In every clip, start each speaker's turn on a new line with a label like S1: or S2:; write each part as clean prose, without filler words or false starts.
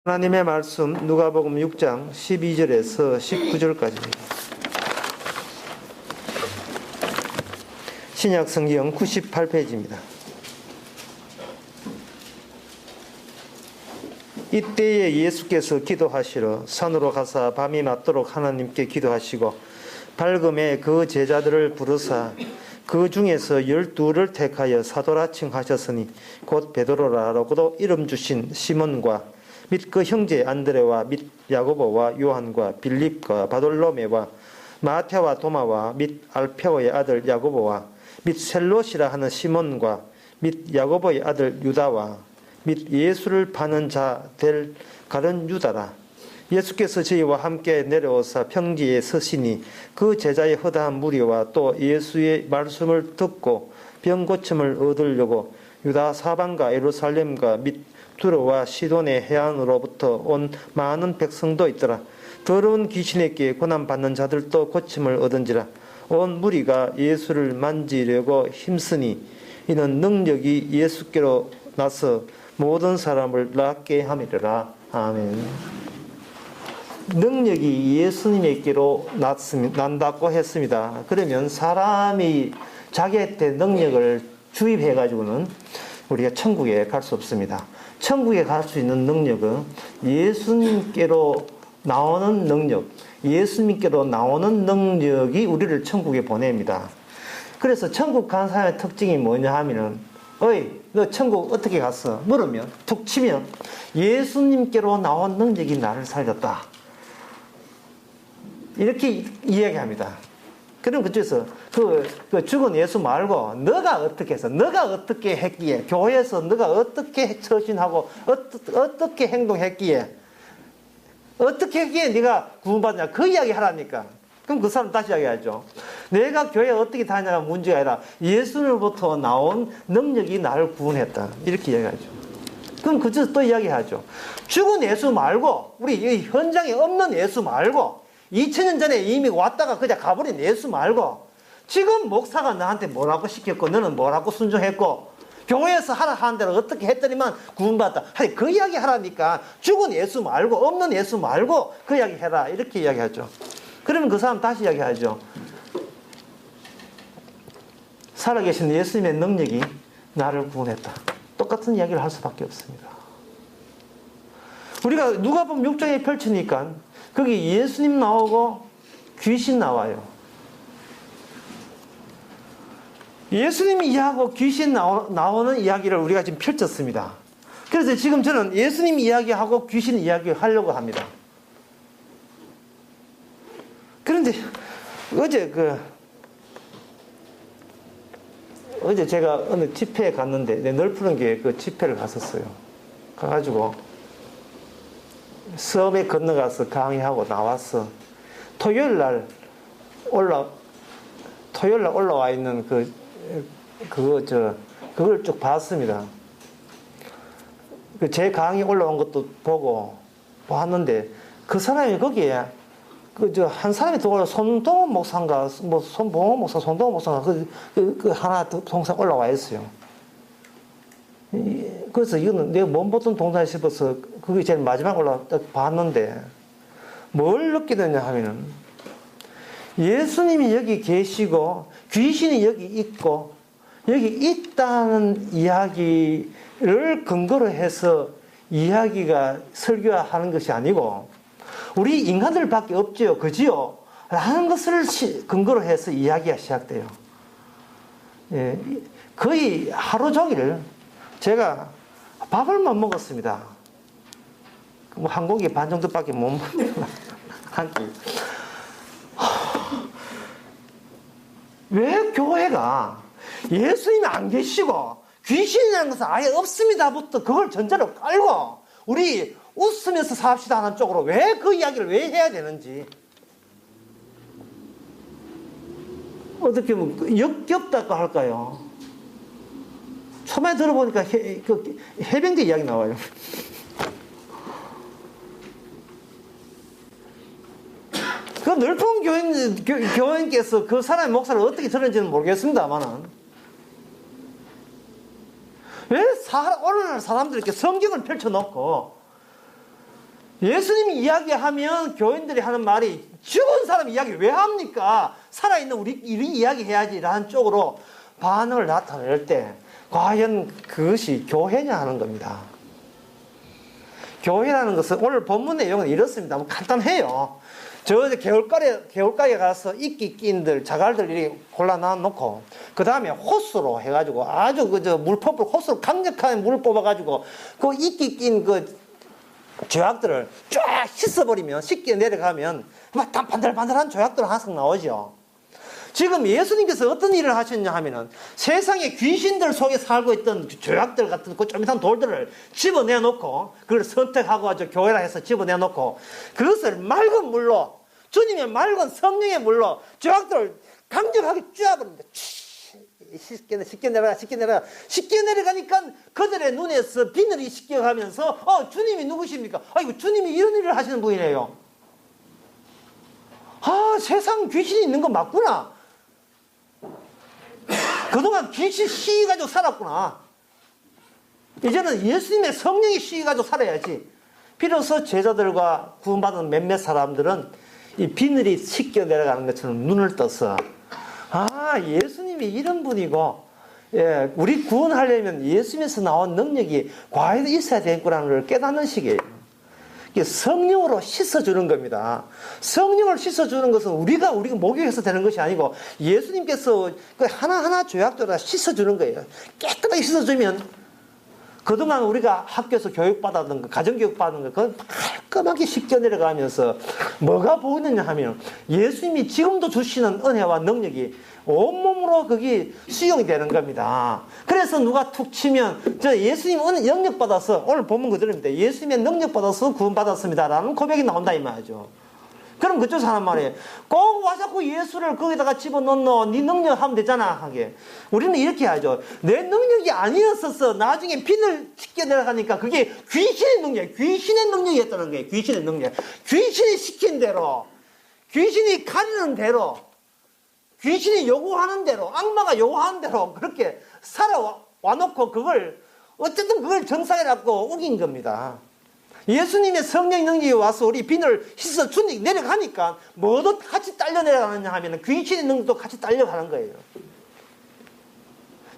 S1: 하나님의 말씀 누가복음 6장 12절에서 19절까지입니다. 신약 성경 98페이지입니다. 이때에 예수께서 기도하시러 산으로 가사 밤이 맞도록 하나님께 기도하시고 밝음에 그 제자들을 부르사 그 중에서 12를 택하여 사도라 칭하셨으니 곧 베드로라고도 이름 주신 시몬과 및 그 형제 안드레와 및 야고보와 요한과 빌립과 바돌로메와 마테와 도마와 및 알페오의 아들 야고보와 및 셀롯이라 하는 시몬과 및 야고보의 아들 유다와 및 예수를 파는 자 될 가룟 유다라. 예수께서 저희와 함께 내려오사 평지에 서시니 그 제자의 허다한 무리와 또 예수의 말씀을 듣고 병 고침을 얻으려고 유다 사방과 예루살렘과 및 두로와 시돈의 해안으로부터 온 많은 백성도 있더라. 더러운 귀신에게 고난받는 자들도 고침을 얻은지라. 온 무리가 예수를 만지려고 힘쓰니 이는 능력이 예수께로 나서 모든 사람을 낫게 함이라. 아멘. 능력이 예수님에게로 난다고 했습니다. 그러면 사람이 자기한테 능력을 주입해가지고는 우리가 천국에 갈 수 없습니다. 천국에 갈 수 있는 능력은 예수님께로 나오는 능력, 예수님께로 나오는 능력이 우리를 천국에 보냅니다. 그래서 천국 간 사람의 특징이 뭐냐 하면은, 어이, 너 천국 어떻게 갔어? 물으면, 툭 치면, 예수님께로 나온 능력이 나를 살렸다. 이렇게 이야기합니다. 그럼 그쪽에서 그 죽은 예수 말고 너가 어떻게 해서 너가 어떻게 했기에 교회에서 너가 어떻게 처신하고 어떻게 행동했기에 어떻게 했기에 네가 구원받냐 그 이야기 하라니까. 그럼 그 사람 다시 이야기하죠. 내가 교회에 어떻게 다니냐가 문제가 아니라 예수로부터 나온 능력이 나를 구원했다 이렇게 이야기하죠. 그럼 그쪽에서 또 이야기하죠. 죽은 예수 말고 우리 이 현장에 없는 예수 말고 2000년 전에 이미 왔다가 그냥 가버린 예수 말고 지금 목사가 나한테 뭐라고 시켰고 너는 뭐라고 순종했고 교회에서 하라 하는 대로 어떻게 했더니만 구원받았다. 아니 그 이야기 하라니까. 죽은 예수 말고 없는 예수 말고 그 이야기 해라 이렇게 이야기하죠. 그러면 그 사람 다시 이야기하죠. 살아계신 예수님의 능력이 나를 구원했다. 똑같은 이야기를 할 수밖에 없습니다. 우리가 누가복음 6장에 펼치니까 거기 예수님 나오고 귀신 나와요. 예수님 이야기하고 귀신 나오는 이야기를 우리가 지금 펼쳤습니다. 그래서 지금 저는 예수님 이야기하고 귀신 이야기 하려고 합니다. 그런데 어제 제가 어느 집회에 갔는데 널푸른 교회 그 집회를 갔었어요. 가가지고 섬에 건너가서 강의하고 나왔어. 토요일 날 올라와 있는 그걸 쭉 봤습니다. 제 강의 올라온 것도 보고 봤는데 그 사람이 거기에 한 사람이 또 손동원 목사인가 손봉원 목사 손동원 목사인가 하나 동상 올라와 있어요. 그래서 이거는 내가 못 보던 동상이 싶어서 그게 제일 마지막 올라와 딱 봤는데 뭘 느끼게 되냐 하면은 예수님이 여기 계시고 귀신이 여기 있고 여기 있다는 이야기를 근거로 해서 이야기가 설교하는 것이 아니고 우리 인간들밖에 없지요, 그지요? 라는 것을 근거로 해서 이야기가 시작돼요. 예, 거의 하루 종일 제가 밥을 못 먹었습니다. 한 공기 반 정도밖에 못 먹었어요. 한 끼. 왜 교회가 예수님이 안 계시고 귀신이라는 것은 아예 없습니다부터 그걸 전제로 깔고 우리 웃으면서 삽시다 하는 쪽으로 왜 그 이야기를 왜 해야 되는지 어떻게 보면 역겹다고 할까요? 처음에 들어보니까 해병대 이야기 나와요. 그 늘품 교인께서 그 사람의 목사를 어떻게 들었는지는 모르겠습니다만은 왜 오늘날 사람들이 이렇게 성경을 펼쳐놓고 예수님이 이야기하면 교인들이 하는 말이 죽은 사람 이야기 왜 합니까? 살아있는 우리 이야기 해야지라는 쪽으로 반응을 나타낼 때 과연 그것이 교회냐 하는 겁니다. 교회라는 것은 오늘 본문 내용은 이렇습니다. 간단해요. 저 개울가에 가서 이끼 낀들, 자갈들 이렇게 골라놔 놓고, 그 다음에 호스로 해가지고 아주 물법을 호스로 강력한 물을 뽑아가지고 그 이끼 낀 조약들을 쫙 씻어버리면, 씻겨 내려가면 막 반들반들한 조약들 하나씩 나오죠. 지금 예수님께서 어떤 일을 하셨냐 하면은 세상에 귀신들 속에 살고 있던 조약들 같은 그 좀 이상한 돌들을 집어내놓고 그걸 선택하고 아주 교회라 해서 집어내놓고 그것을 맑은 물로, 주님의 맑은 성령의 물로 조약들을 강력하게 쥐어버립니다. 쉽게 내려가니까 그들의 눈에서 비늘이 씻겨가면서 주님이 누구십니까? 아이고, 주님이 이런 일을 하시는 분이래요. 아, 세상 귀신이 있는 거 맞구나. 그동안 귀신 씌가지고 살았구나. 이제는 예수님의 성령이 씌가지고 살아야지. 비로소 제자들과 구원받은 몇몇 사람들은 이 비늘이 씻겨 내려가는 것처럼 눈을 떠서 예수님이 이런 분이고, 우리 구원하려면 예수님에서 나온 능력이 과연 있어야 되겠구나는 걸 깨닫는 시기예요. 성령으로 씻어주는 겁니다. 성령을 씻어주는 것은 우리가 목욕해서 되는 것이 아니고 예수님께서 그 하나하나 조약조약 씻어주는 거예요. 깨끗하게 씻어주면 그동안 우리가 학교에서 교육받았던 거, 가정교육 받은 거, 그건 깔끔하게 씻겨 내려가면서 뭐가 보이느냐 하면 예수님이 지금도 주시는 은혜와 능력이 온몸으로 그게 수용이 되는 겁니다. 그래서 누가 툭 치면 예수님 능력 받아서, 오늘 본문 그대로입니다. 예수님의 능력 받아서 구원받았습니다 라는 고백이 나온다 이 말이죠. 그럼 그쪽 사람 말이에요. 꼭 와 자꾸 예수를 거기다가 집어넣노, 네 능력 하면 되잖아 하게. 우리는 이렇게 하죠. 내 능력이 아니었어서 나중에 비늘 씻겨 내려가니까 그게 귀신의 능력이었다는 거예요. 귀신의 능력. 귀신이 시킨 대로, 귀신이 가르는 대로, 귀신이 요구하는 대로, 악마가 요구하는 대로 그렇게 살아와놓고 어쨌든 그걸 정상이라고 우긴 겁니다. 예수님의 성령 능력이 와서 우리 비늘 씻어 내려가니까 뭐도 같이 딸려 내려가느냐 하면 귀신의 능력도 같이 딸려가는 거예요.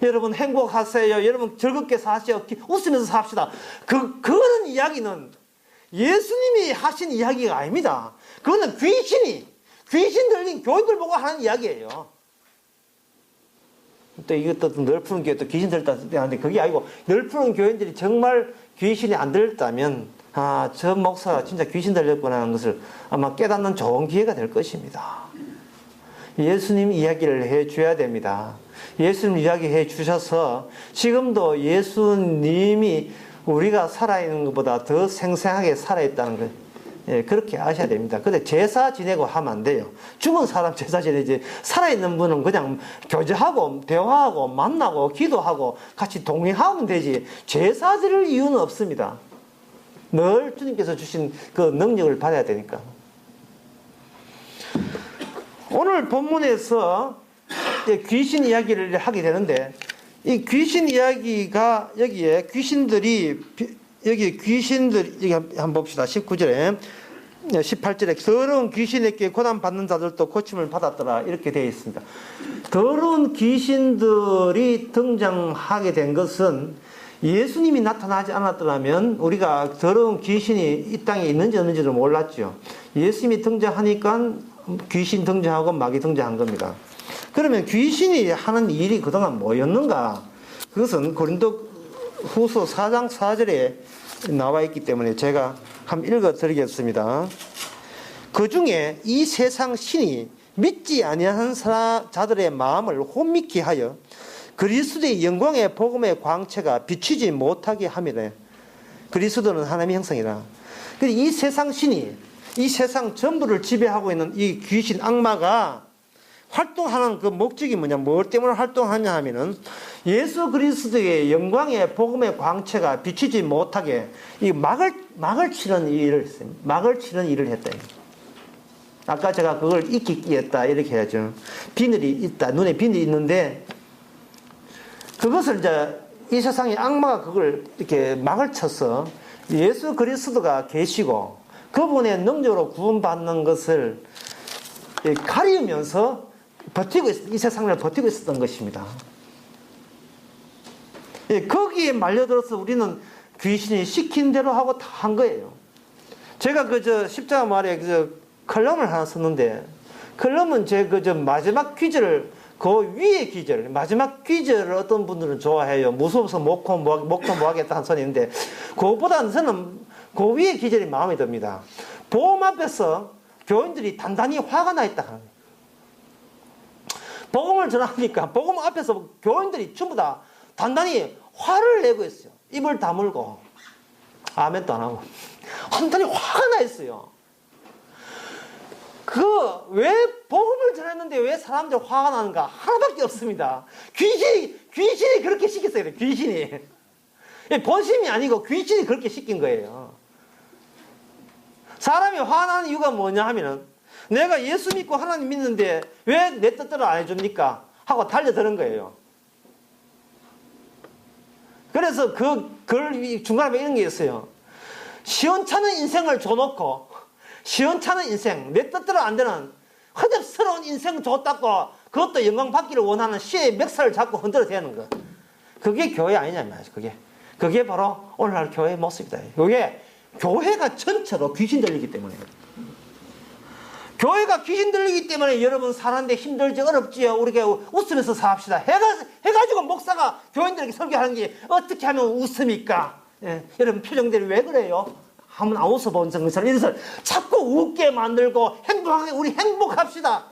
S1: 여러분 행복하세요. 여러분 즐겁게 사세요. 웃으면서 삽시다. 그런 이야기는 예수님이 하신 이야기가 아닙니다. 그거는 귀신 들린 교인들 보고 하는 이야기예요. 또 이것도 늘 푸른 교회 또 귀신 들렸다 하는데 그게 아니고, 늘 푸른 교인들이 정말 귀신이 안 들렸다면 저 목사가 진짜 귀신 들렸구나 하는 것을 아마 깨닫는 좋은 기회가 될 것입니다. 예수님 이야기를 해줘야 됩니다. 예수님 이야기 해주셔서 지금도 예수님이 우리가 살아있는 것보다 더 생생하게 살아있다는 것, 그렇게 아셔야 됩니다. 근데 제사 지내고 하면 안 돼요. 죽은 사람 제사 지내지, 살아있는 분은 그냥 교제하고 대화하고 만나고 기도하고 같이 동행하면 되지, 제사 드릴 이유는 없습니다. 늘 주님께서 주신 그 능력을 받아야 되니까. 오늘 본문에서 귀신 이야기를 하게 되는데, 이 귀신 이야기가 여기 한번 봅시다. 19절에 18절에 더러운 귀신에게 고난받는 자들도 고침을 받았더라 이렇게 되어 있습니다. 더러운 귀신들이 등장하게 된 것은 예수님이 나타나지 않았더라면 우리가 더러운 귀신이 이 땅에 있는지 없는지를 몰랐죠. 예수님이 등장하니까 귀신 등장하고 마귀 등장한 겁니다. 그러면 귀신이 하는 일이 그동안 뭐였는가? 그것은 고린도 후서 4장 4절에 나와 있기 때문에 제가 한번 읽어 드리겠습니다. 그 중에 이 세상 신이 믿지 아니하는 자들의 마음을 혼미케 하여 그리스도의 영광의 복음의 광채가 비추지 못하게 함이래. 그리스도는 하나님의 형상이라. 이 세상 신이, 이 세상 전부를 지배하고 있는 이 귀신 악마가 활동하는 그 목적이 뭐냐, 뭘 때문에 활동하냐 하면은 예수 그리스도의 영광의 복음의 광채가 비추지 못하게 이 막을 치는 일을 했어요. 막을 치는 일을 했다. 아까 제가 그걸 이끼 끼었다 이렇게 해야죠. 비늘이 있다, 눈에 비늘이 있는데 그것을 이제 이 세상의 악마가 그걸 이렇게 막을 쳐서 예수 그리스도가 계시고 그분의 능력으로 구원받는 것을 가리면서 이 세상을 버티고 있었던 것입니다. 거기에 말려들어서 우리는 귀신이 시킨 대로 하고 다 한 거예요. 제가 십자가 말에 컬럼을 하나 썼는데, 컬럼은 제 마지막 귀절, 그 위에 귀절, 마지막 귀절을 어떤 분들은 좋아해요. 무서워서 목도 뭐 하겠다 한 소리 있는데, 그것보다는 저는 그 위에 귀절이 마음에 듭니다. 보험 앞에서 교인들이 단단히 화가 나 있다 하는 거예요. 복음을 전하니까 복음 앞에서 교인들이 전부 다 단단히 화를 내고 있어요. 입을 다물고 아멘도 안 하고 단단히 화가 나 있어요. 왜 복음을 전했는데 왜 사람들 화가 나는가? 하나밖에 없습니다. 귀신이 그렇게 시켰어요. 귀신이. 본심이 아니고 귀신이 그렇게 시킨 거예요. 사람이 화나는 이유가 뭐냐 하면은, 내가 예수 믿고 하나님 믿는데 왜 내 뜻대로 안 해줍니까? 하고 달려드는 거예요. 그래서 글 중간에 이런 게 있어요. 시원찮은 인생을 줘놓고, 시원찮은 인생, 내 뜻대로 안 되는 허접스러운 인생 줬다고 그것도 영광 받기를 원하는 시의 멱살을 잡고 흔들어 대는 거. 그게 교회 아니냐 말이죠. 그게 바로 오늘날 교회의 모습이다. 이게 교회가 전체로 귀신 들리기 때문에. 교회가 귀신 들리기 때문에 여러분 사는데 힘들지 어렵지요. 우리가 웃으면서 삽시다. 해가지고 목사가 교인들에게 설교하는 게 어떻게 하면 웃습니까? 여러분 표정들이 왜 그래요? 한번 안 웃어본 정사람 이래서 자꾸 웃게 만들고 행복하게 우리 행복합시다.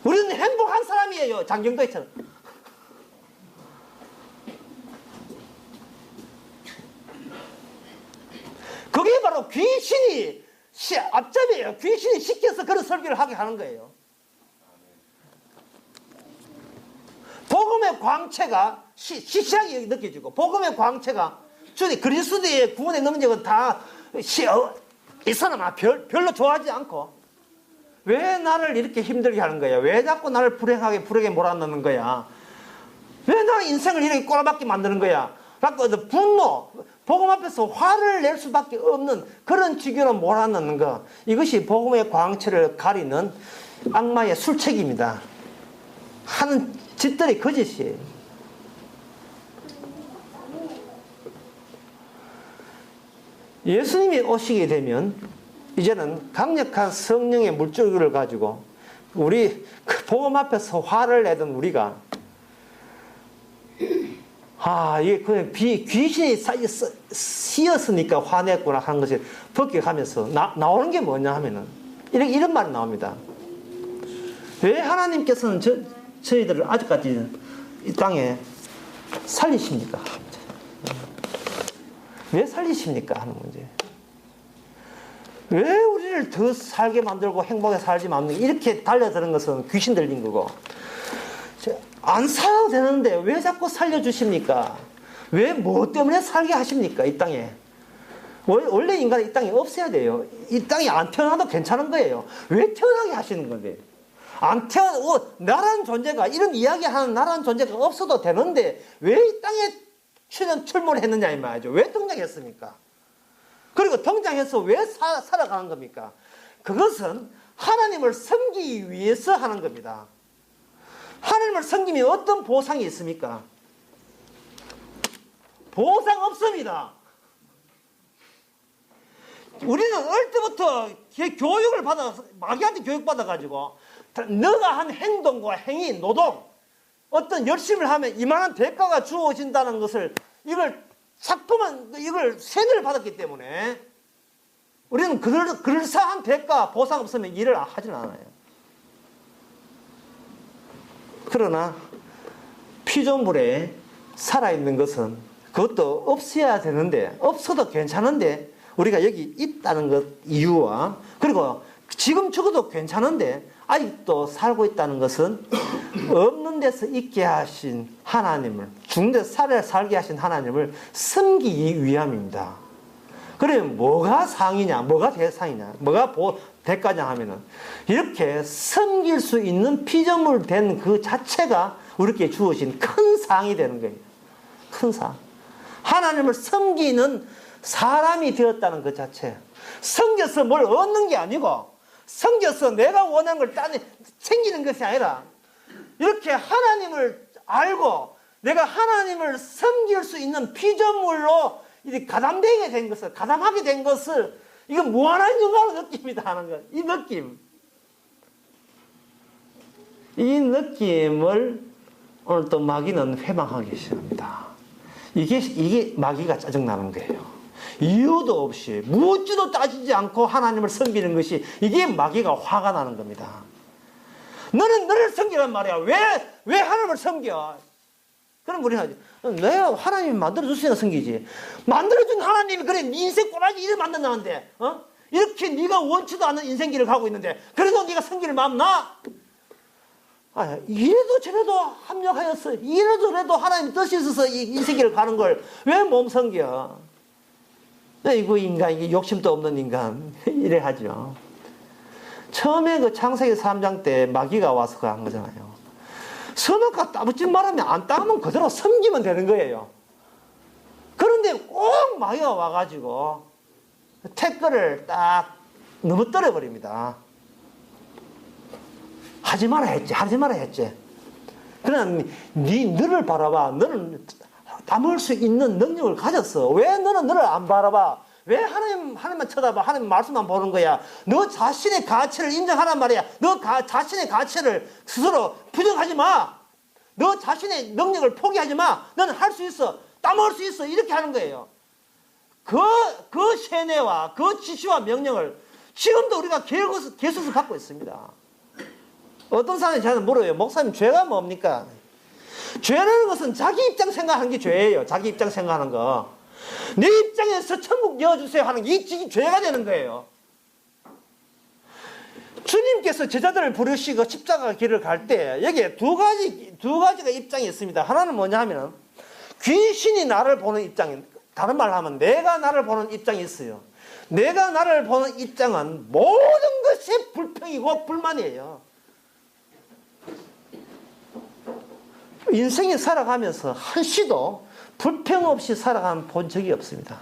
S1: 우리는 행복한 사람이에요. 장경도처럼. 그게 바로 귀신이 앞잡이에요. 귀신이 시켜서 그런 설교를 하게 하는 거예요. 복음의 광채가 시시하게 느껴지고, 복음의 광채가 주님 그리스도의 구원의 능력은 다 이 사람아 별로 좋아하지 않고, 왜 나를 이렇게 힘들게 하는 거야? 왜 자꾸 나를 불행하게 몰아넣는 거야? 왜 나의 인생을 이렇게 꼬라박게 만드는 거야? 분노, 복음 앞에서 화를 낼 수밖에 없는 그런 지경으로 몰아넣는 것, 이것이 복음의 광채를 가리는 악마의 술책입니다. 하는 짓들이 거짓이에요. 예수님이 오시게 되면 이제는 강력한 성령의 물줄기를 가지고 우리 복음 앞에서 화를 내던 우리가, 이게 그냥 귀신이 씌었으니까 화냈구나 하는 것을 벗겨가면서 나오는 게 뭐냐 하면은 이런 말이 나옵니다. 왜 하나님께서는 저희들을 아직까지 이 땅에 살리십니까? 왜 살리십니까? 하는 문제. 왜 우리를 더 살게 만들고 행복하게 살지 말는 이렇게 달려드는 것은 귀신 들린 거고, 안 살아도 되는데 왜 자꾸 살려주십니까? 왜 뭐 때문에 살게 하십니까? 이 땅에. 원래 인간은 이 땅에 없어야 돼요. 이 땅에 안 태어나도 괜찮은 거예요. 왜 태어나게 하시는 건데? 나라는 존재가, 이런 이야기하는 나라는 존재가 없어도 되는데 왜 이 땅에 출몰을 했느냐 이 말이죠. 왜 등장했습니까? 그리고 등장해서 왜 살아가는 겁니까? 그것은 하나님을 섬기기 위해서 하는 겁니다. 하나님을 섬기면 어떤 보상이 있습니까? 보상 없습니다. 우리는 어릴 때부터 교육을 마귀한테 교육받아가지고 너가 한 행동과 행위, 노동, 어떤 열심을 하면 이만한 대가가 주어진다는 것을, 이걸 세뇌를 받았기 때문에 우리는 그럴싸한 대가, 보상 없으면 일을 하지는 않아요. 그러나 피조물에 살아있는 것은 그것도 없어야 되는데, 없어도 괜찮은데, 우리가 여기 있다는 것 이유와, 그리고 지금 죽어도 괜찮은데 아직도 살고 있다는 것은 없는 데서 있게 하신 하나님을, 죽는 데서 살게 하신 하나님을 섬기기 위함입니다. 그러면 뭐가 상이냐, 뭐가 대상이냐, 뭐가 대가냐 하면은, 이렇게 섬길 수 있는 피조물 된 그 자체가 우리에게 주어진 큰 상이 되는 거예요. 큰 상. 하나님을 섬기는 사람이 되었다는 것 자체. 섬겨서 뭘 얻는 게 아니고 섬겨서 내가 원하는 걸 생기는 것이 아니라 이렇게 하나님을 알고 내가 하나님을 섬길 수 있는 피조물로 가담되게 된 것을, 가담하게 된 것을, 이건 무한한 영광의 느낌이다 하는 것. 이 느낌. 이 느낌을 오늘 또 마귀는 회방하기 시작합니다. 이게 마귀가 짜증나는 거예요. 이유도 없이, 묻지도 따지지 않고 하나님을 섬기는 것이, 이게 마귀가 화가 나는 겁니다. 너는 너를 섬기란 말이야. 왜 하나님을 섬겨? 그럼 우리는 하지. 내가 하나님이 만들어줬으니까 섬기지. 만들어준 하나님이 그래 네 인생 꼬라지 일을 만든다는데 이렇게 네가 원치도 않는 인생길을 가고 있는데 그래도 네가 섬기는 마음 나? 이래도 저래도 합력하였어. 이래도 저래도 하나님 뜻이 있어서 이 인생길을 가는 걸 왜 몸 섬겨? 이거 인간, 이게 욕심도 없는 인간 이래 하죠. 처음에 그 창세기 3장 때 마귀가 와서 그 한 거잖아요. 선악과 따붙지 말하면 안 따면 그대로 섬기면 되는 거예요. 그런데 꼭 마귀가 와가지고 태클을 딱 넘어뜨려 버립니다. 하지 마라 했지. 그러나 너를 바라봐. 너는 담을 수 있는 능력을 가졌어. 왜 너는 너를 안 바라봐? 왜 하나님만 쳐다봐? 하나님 말씀만 보는 거야? 너 자신의 가치를 인정하란 말이야. 너 자신의 가치를 스스로 부정하지 마. 너 자신의 능력을 포기하지 마. 너는 할 수 있어. 따먹을 수 있어. 이렇게 하는 거예요. 그 세뇌와 그 지시와 명령을 지금도 우리가 계속 갖고 있습니다. 어떤 사람이 저한테 물어요. 목사님, 죄가 뭡니까? 죄라는 것은 자기 입장 생각하는 게 죄예요. 자기 입장 생각하는 거. 내 입장에서 천국 열어주세요 하는 게 이 죄가 되는 거예요. 주님께서 제자들을 부르시고 십자가 길을 갈 때 여기에 두 가지가 입장이 있습니다. 하나는 뭐냐 하면 귀신이 나를 보는 입장이, 다른 말로 하면 내가 나를 보는 입장이 있어요. 내가 나를 보는 입장은 모든 것이 불평이고 불만이에요. 인생에 살아가면서 한시도 불평 없이 살아가는 본 적이 없습니다.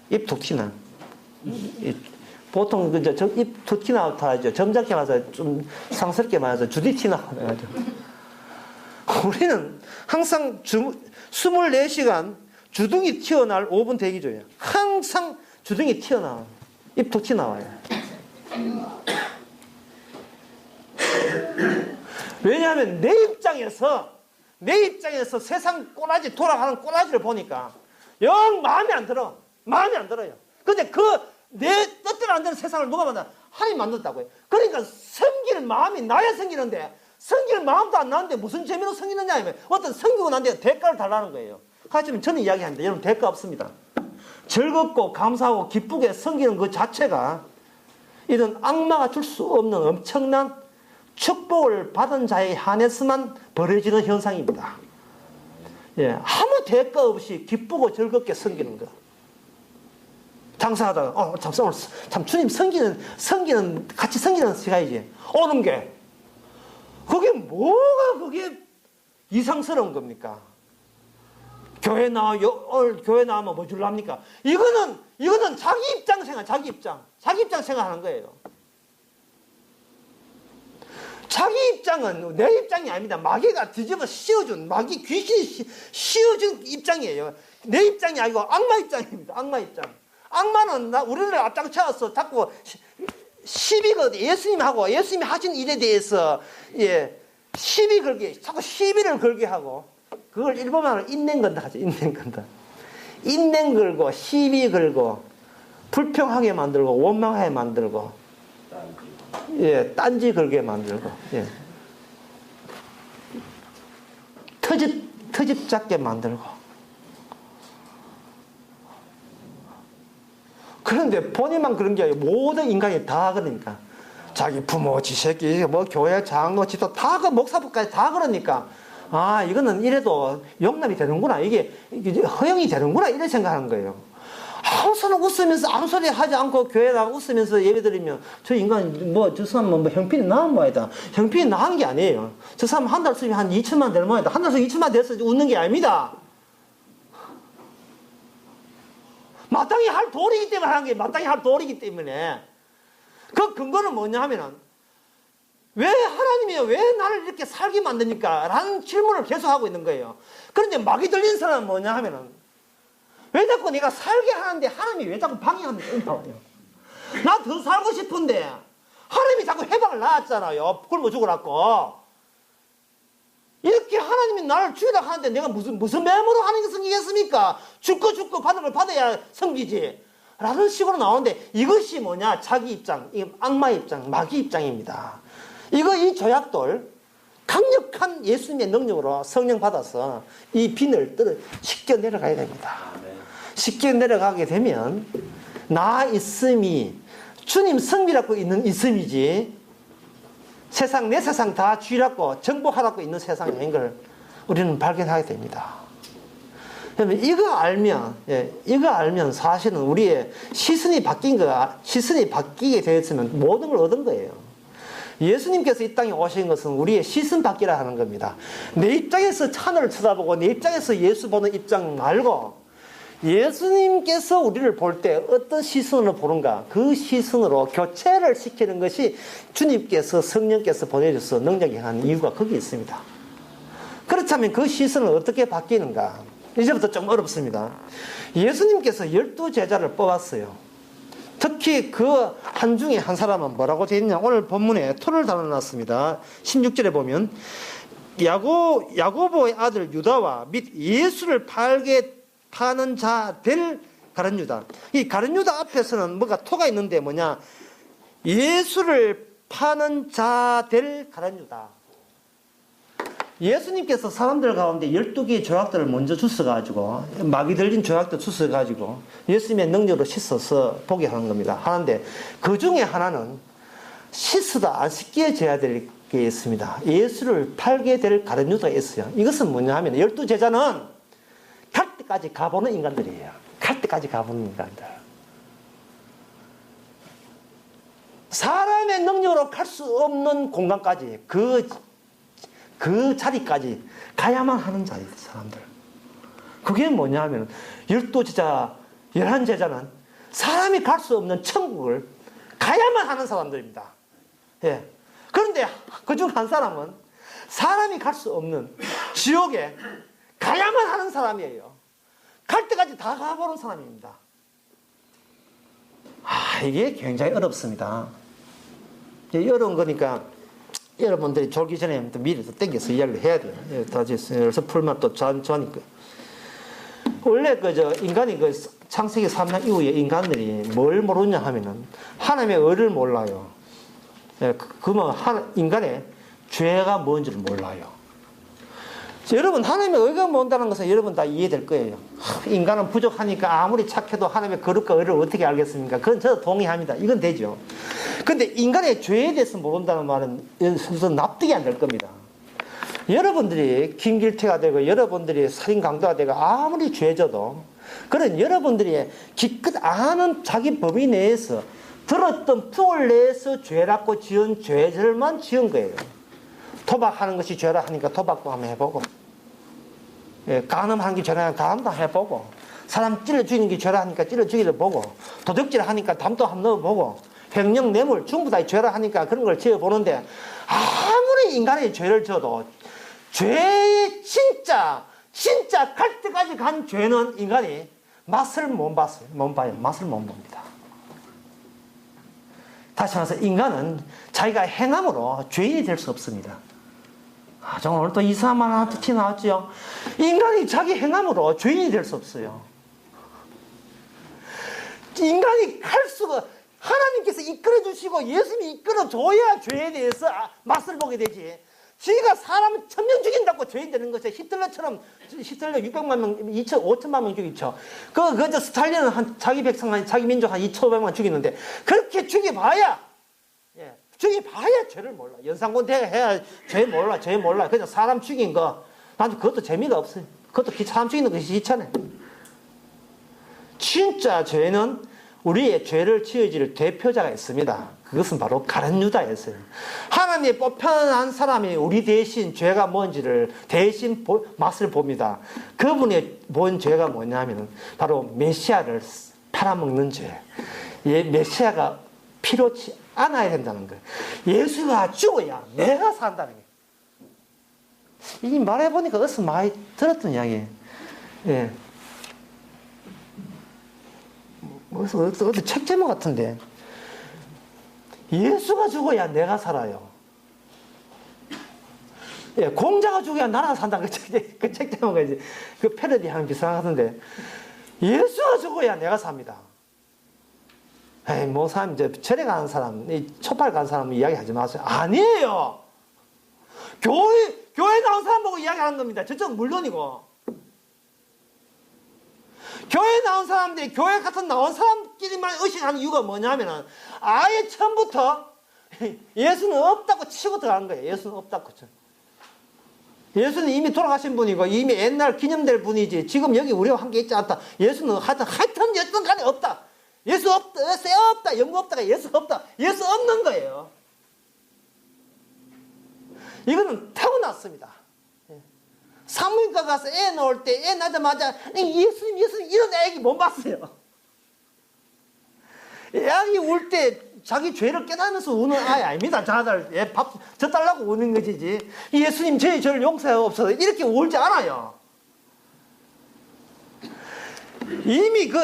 S1: 입 툭 튀나. 보통 입 툭 튀나 하죠. 점잖게 말해서 좀 상스럽게 말해서 주디 튀나 하죠. 우리는 항상 24시간 주둥이 튀어나올 5분 대기조예요. 항상 주둥이 튀어나와요. 입 툭 튀나와요. 왜냐하면 내 입장에서 세상 꼬라지, 돌아가는 꼬라지를 보니까 영 마음에 안 들어. 마음에 안 들어요. 근데 내 뜻대로 안 되는 세상을 누가 만나? 하나님 만들었다고요. 그러니까 섬기는 마음이 나야 섬기는데, 섬기는 마음도 안 나는데 무슨 재미로 섬기느냐 하면 어떤 섬기고 난 뒤에 대가를 달라는 거예요. 하지만 저는 이야기합니다. 여러분, 대가 없습니다. 즐겁고 감사하고 기쁘게 섬기는 그 자체가 이런 악마가 줄 수 없는 엄청난 축복을 받은 자에 한해서만 벌어지는 현상입니다. 예, 아무 대가 없이 기쁘고 즐겁게 섬기는 것. 장사하다가 참 주님 섬기는 같이 섬기는 시간이지. 오는 게 그게 뭐가 그게 이상스러운 겁니까? 교회 나오면 뭐 줄랍니까? 이거는 자기 입장 생각하는 거예요. 자기 입장은 내 입장이 아닙니다. 마귀가 뒤집어 씌워준, 마귀 귀신이 씌워준 입장이에요. 내 입장이 아니고 악마 입장입니다. 악마 입장. 악마는 우리를 앞장쳐서 자꾸 예수님이 하신 일에 대해서 자꾸 시비를 걸게 하고, 그걸 일본말로 인냉건다 하죠. 인냉건다. 인냉 걸고 시비 걸고 불평하게 만들고 원망하게 만들고 딴지 걸게 만들고 터집 잡게 만들고. 그런데 본인만 그런 게 아니고 모든 인간이 다 그러니까. 자기 부모, 지 새끼, 뭐 교회 장로, 지도 다 그 목사부까지 다 그러니까. 이거는 이래도 용납이 되는구나. 이게 허용이 되는구나. 이래 생각하는 거예요. 아무 소리 웃으면서 아무 소리 하지 않고 교회 나가 웃으면서 예배 드리면 저 인간 저 사람 형편이 나은 모양이다. 형편이 나은 게 아니에요. 저 사람 한 달 쓰면 한 2천만 될 모양이다. 한 달 쓰면 2천만 돼서 웃는 게 아닙니다. 마땅히 할 도리이기 때문에 하는 게 마땅히 할 도리이기 때문에. 그 근거는 뭐냐 하면은 왜 하나님이 왜 나를 이렇게 살게 만드니까? 라는 질문을 계속 하고 있는 거예요. 그런데 막이 들린 사람은 뭐냐 하면은 왜 자꾸 내가 살게 하는데 하나님이 왜 자꾸 방해하는가? 나 더 살고 싶은데 하나님이 자꾸 해방을 놨잖아요. 굶어 죽으라고. 이렇게 하나님이 나를 죽이라고 하는데 내가 무슨 매물로 하나님께 섬기겠습니까? 죽고 받은 걸 받아야 섬기지. 라는 식으로 나오는데 이것이 뭐냐? 자기 입장, 악마의 입장, 마귀 입장입니다. 이 조약돌, 강력한 예수님의 능력으로 성령 받아서 이 빈을 씻겨 내려가야 됩니다. 씻겨 내려가게 되면 나 있음이 주님 성비라고 있는 있음이지 내 세상 다 주의라고 정복하라고 있는 세상이 아닌 걸 우리는 발견하게 됩니다. 그러면 이거 알면 사실은 우리의 시선이 바뀌게 되었으면 모든 걸 얻은 거예요. 예수님께서 이 땅에 오신 것은 우리의 시선 바뀌라 하는 겁니다. 내 입장에서 하늘을 쳐다보고 내 입장에서 예수 보는 입장 말고 예수님께서 우리를 볼 때 어떤 시선으로 보는가 그 시선으로 교체를 시키는 것이 주님께서 성령께서 보내줘서 능력이 한 이유가 거기 있습니다. 그렇다면 그 시선은 어떻게 바뀌는가? 이제부터 좀 어렵습니다. 예수님께서 12제자를 뽑았어요. 특히 그 한 중에 한 사람은 뭐라고 되어 있냐? 오늘 본문에 토를 달아놨습니다. 16절에 보면 야고보의 아들 유다와 및 예수를 파는 자 될 가룟 유다. 이 가룟 유다 앞에서는 뭐가 토가 있는데 뭐냐? 예수를 파는 자 될 가룟 유다. 예수님께서 사람들 가운데 12개의 조약들을 먼저 주셔가지고 막이 들린 조약들 주셔가지고 예수님의 능력으로 씻어서 보게 하는 겁니다. 하는데 그 중에 하나는 씻어도 안 씻겨져야 될 게 있습니다. 예수를 팔게 될 가룟 유다가 있어요. 이것은 뭐냐 하면 12제자는 갈 때까지 가보는 인간들이에요. 갈 때까지 가보는 인간들. 사람의 능력으로 갈 수 없는 공간까지 그 자리까지 가야만 하는 자리들, 사람들. 그게 뭐냐 하면 12제자, 11제자는 사람이 갈 수 없는 천국을 가야만 하는 사람들입니다. 예. 그런데 그중 한 사람은 사람이 갈 수 없는 지옥에 가야만 하는 사람이에요. 갈 때까지 다 가보는 사람입니다. 이게 굉장히 어렵습니다. 어려운 거니까 여러분들이 졸기 전에 미리 또 땡겨서 이야기를 해야 돼요. 그래서 풀만 또 좋아하니까. 원래 인간이 창세기 3장 이후에 인간들이 뭘 모르냐 하면은 하나님의 의를 몰라요. 그러면 인간의 죄가 뭔지를 몰라요. 여러분, 하나님의 의가 뭔다는 것은 여러분 다 이해될 거예요. 인간은 부족하니까 아무리 착해도 하나님의 거룩과 의를 어떻게 알겠습니까? 그건 저도 동의합니다. 이건 되죠. 근데 인간의 죄에 대해서 모른다는 말은 납득이 안 될 겁니다. 여러분들이 김길태가 되고 여러분들이 살인 강도가 되고 아무리 죄져도 그런 여러분들이 기껏 아는 자기 범위 내에서 들었던 풍을 내에서 죄라고 지은 죄들만 지은 거예요. 도박하는 것이 죄라 하니까 도박도 한번 해보고, 간음하는 게 죄라 하니까 간음도 해보고, 사람 찔러 죽이는 게 죄라 하니까 찔러 죽이려 보고, 도둑질 하니까 담도 한번 넣어보고, 횡령 뇌물 전부 다 죄라 하니까 그런 걸 지어보는데 아무리 인간의 죄를 져도 죄의 진짜 갈 때까지 간 죄는 인간이 맛을 못 봐요. 맛을 못 봅니다. 다시 말해서 인간은 자기가 행함으로 죄인이 될 수 없습니다. 정말 오늘 또 이상한 말 하나 티 나왔죠. 인간이 자기 행함으로 죄인이 될 수 없어요. 인간이 할 수가, 하나님께서 이끌어 주시고 예수님이 이끌어 줘야 죄에 대해서 맛을 보게 되지. 지가 사람을 1000명 죽인다고 죄인 되는 것이 히틀러처럼, 히틀러 600만 명, 5천만 명 죽이죠. 스탈린은 자기 백성, 자기 민족 한 2,500만 죽이는데, 그렇게 죽여봐야 죄를 몰라. 연산군 해야 죄 몰라. 그냥 사람 죽인 거, 나도 그것도 재미가 없어요. 그것도 사람 죽이는 것이 귀찮아요. 진짜 죄는 우리의 죄를 지어질 대표자가 있습니다. 그것은 바로 가룟 유다였어요. 하나님이 뽑혀난 사람이 우리 대신 죄가 뭔지를 대신 맛을 봅니다. 그분이 본 죄가 뭐냐면 바로 메시아를 팔아먹는 죄. 메시아가 필요치 않아야 된다는 거예요. 예수가 죽어야 내가 산다는 거예요. 이 말해보니까 어디서 많이 들었던 이야기예요. 예. 어디 책 제목 같은데. 예수가 죽어야 내가 살아요. 예, 공자가 죽어야 나라가 산다. 그 책 제목이 이제 그 패러디하는 비슷한 것 같은데. 예수가 죽어야 내가 삽니다. 에이, 뭐, 사람, 이제, 절에 가는 사람, 촛발 가는 사람 이야기 하지 마세요. 아니에요! 교회 나온 사람 보고 이야기하는 겁니다. 저쪽 물론이고. 교회 나온 사람들이 교회 같은 나온 사람끼리만 의식하는 이유가 뭐냐면은, 아예 처음부터 예수는 없다고 치고 들어간 거예요. 예수는 없다고. 예수는 이미 돌아가신 분이고, 이미 옛날 기념될 분이지, 지금 여기 우리와 함께 있지 않다. 예수는 하여튼 여튼 간에 없다. 예수 없다, 없다, 영구 없다가 예수 없다. 예수 없는 거예요. 이거는 타고났습니다. 산부인과 가서 애 낳을 때, 애 낳자마자, 예수님, 이런 애기 못 봤어요. 애기 울 때 자기 죄를 깨달으면서 우는 아이 아닙니다. 자들, 애 밥 져달라고 우는 것이지. 예수님, 저를 용서하옵소서. 이렇게 울지 않아요. 이미 그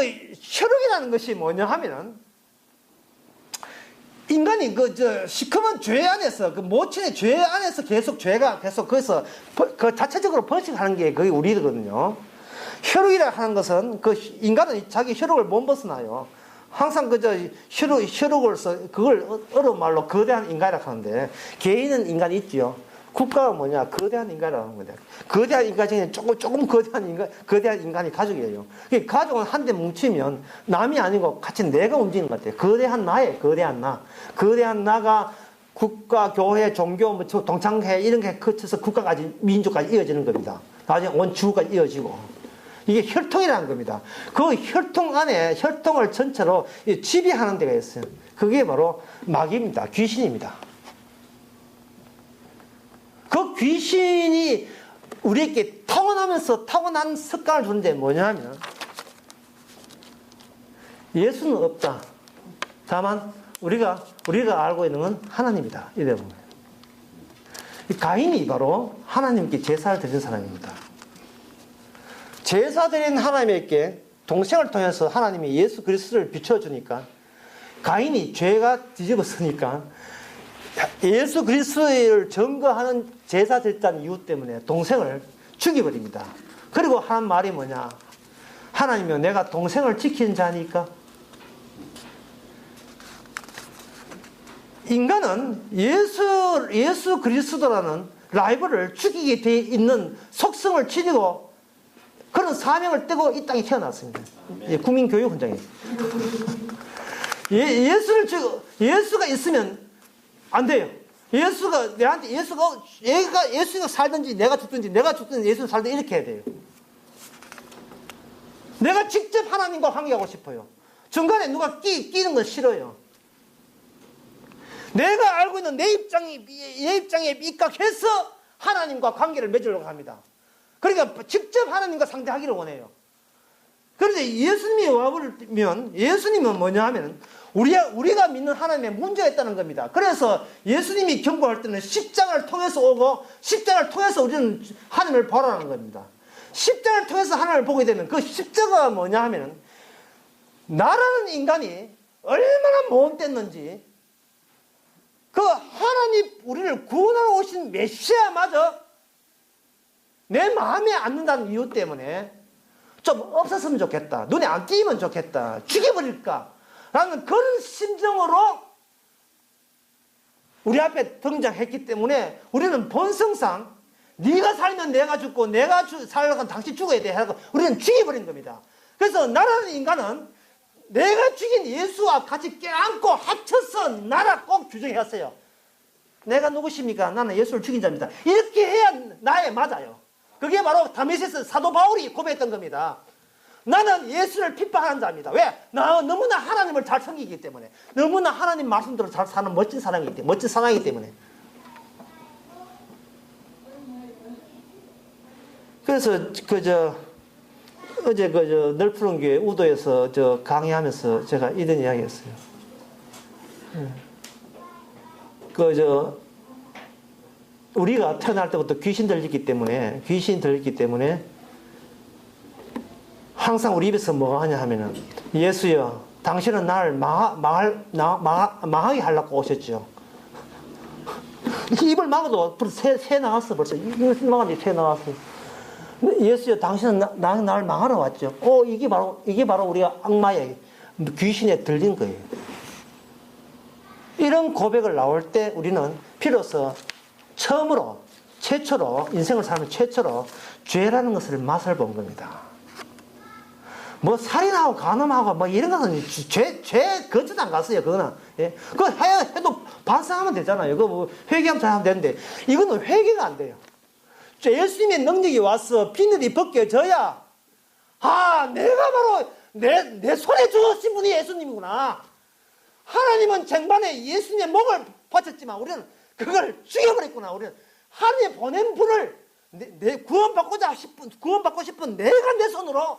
S1: 혈육이라는 것이 뭐냐 하면은, 인간이 시커먼 죄 안에서, 그 모친의 죄 안에서 계속 죄가 계속 거기서 그 자체적으로 번식하는 게 거의 우리거든요. 혈육이라 하는 것은 그 인간은 자기 혈육을 못 벗어나요. 항상 혈육을 그걸 어려운 말로 거대한 인간이라고 하는데, 개인은 인간이 있지요. 국가가 뭐냐? 거대한 인간이라고 하는 거다. 거대한 인간 중에 조금 거대한 인간이 가족이에요. 가족은 한데 뭉치면 남이 아니고 같이 내가 움직이는 것 같아요. 거대한 나가 국가, 교회, 종교, 동창회 이런 게 거쳐서 국가까지, 민족까지 이어지는 겁니다. 나중에 온 지구까지 이어지고. 이게 혈통이라는 겁니다. 그 혈통 안에, 혈통을 전체로 지배하는 데가 있어요. 그게 바로 마귀입니다. 귀신입니다. 그 귀신이 우리에게 타고난 습관을 주는데 뭐냐면, 예수는 없다. 다만 우리가 알고 있는 건 하나님이다. 이래 보면. 가인이 바로 하나님께 제사를 드린 사람입니다. 제사 드린 하나님께 동생을 통해서 하나님이 예수 그리스도를 비춰주니까, 가인이 죄가 뒤집었으니까 예수 그리스도를 증거하는 제사 드렸다는 이유 때문에 동생을 죽여버립니다. 그리고 한 말이 뭐냐? 하나님이여, 내가 동생을 지키는 자니까. 인간은 예수 그리스도라는 라이벌을 죽이게 돼 있는 속성을 지니고 그런 사명을 떼고 이 땅에 태어났습니다. 국민교육 현장에. 예수가 있으면 안 돼요. 예수가 살든지 내가 죽든지 예수가 살든지 이렇게 해야 돼요. 내가 직접 하나님과 관계하고 싶어요. 중간에 누가 끼는 건 싫어요. 내가 알고 있는 내 입장에 입각해서 하나님과 관계를 맺으려고 합니다. 그러니까 직접 하나님과 상대하기를 원해요. 그런데 예수님이 와버리면, 예수님은 뭐냐 하면 우리가 믿는 하나님의 문제가 있다는 겁니다. 그래서 예수님이 경고할 때는 십자가를 통해서 오고, 십자가를 통해서 우리는 하나님을 보라는 겁니다. 십자가를 통해서 하나님을 보게 되면 그 십자가가 뭐냐 하면, 나라는 인간이 얼마나 모험됐는지, 그 하나님 우리를 구원하러 오신 메시아마저 내 마음에 안 든다는 이유 때문에 좀 없었으면 좋겠다, 눈에 안 띄면 좋겠다, 죽여버릴까 라는 그런 심정으로 우리 앞에 등장했기 때문에 우리는 본성상 네가 살면 내가 죽고 내가 살려면 당신 죽어야 돼 하고 우리는 죽여버린 겁니다. 그래서 나라는 인간은 내가 죽인 예수와 같이 껴안고 합쳐서 나라 꼭 규정했어요. 내가 누구십니까? 나는 예수를 죽인 자입니다. 이렇게 해야 나에 맞아요. 그게 바로 다메섹스 사도 바울이 고백했던 겁니다. 나는 예수를 핍박하는 자입니다. 왜? 나 너무나 하나님을 잘 섬기기 때문에, 너무나 하나님 말씀대로 잘 사는 멋진 사람이기 때문에. 그래서 어제 널푸른 교회 우도에서 강의하면서 제가 이런 이야기 했어요. 우리가 태어날 때부터 귀신 들리기 때문에 항상 우리 입에서 뭐가 하냐 하면은, 예수여, 당신은 나를 망하게 하려고 오셨죠. 입을 막아도 벌써 새 나왔어. 벌써 입을 막았는데 새 나왔어. 예수여, 당신은 나를 망하러 왔죠. 이게 바로 우리가 악마의 귀신에 들린 거예요. 이런 고백을 나올 때 우리는 비로소 최초로 인생을 사는 최초로 죄라는 것을 맛을 본 겁니다. 뭐 살인하고 간음하고 뭐 이런 것은 죄 거짓 안 갔어요. 그거는. 예. 그거 해도 반성하면 되잖아요. 그거 뭐 회개하면 잘하면 되는데, 이거는 회개가 안 돼요. 예수님의 능력이 와서 비늘이 벗겨져야, 내가 바로 내 손에 주신 분이 예수님이구나. 하나님은 쟁반에 예수님의 목을 바쳤지만 우리는 그걸 죽여버렸구나. 우리는 하나님의 보낸 분을 구원받고 싶은 내가 내 손으로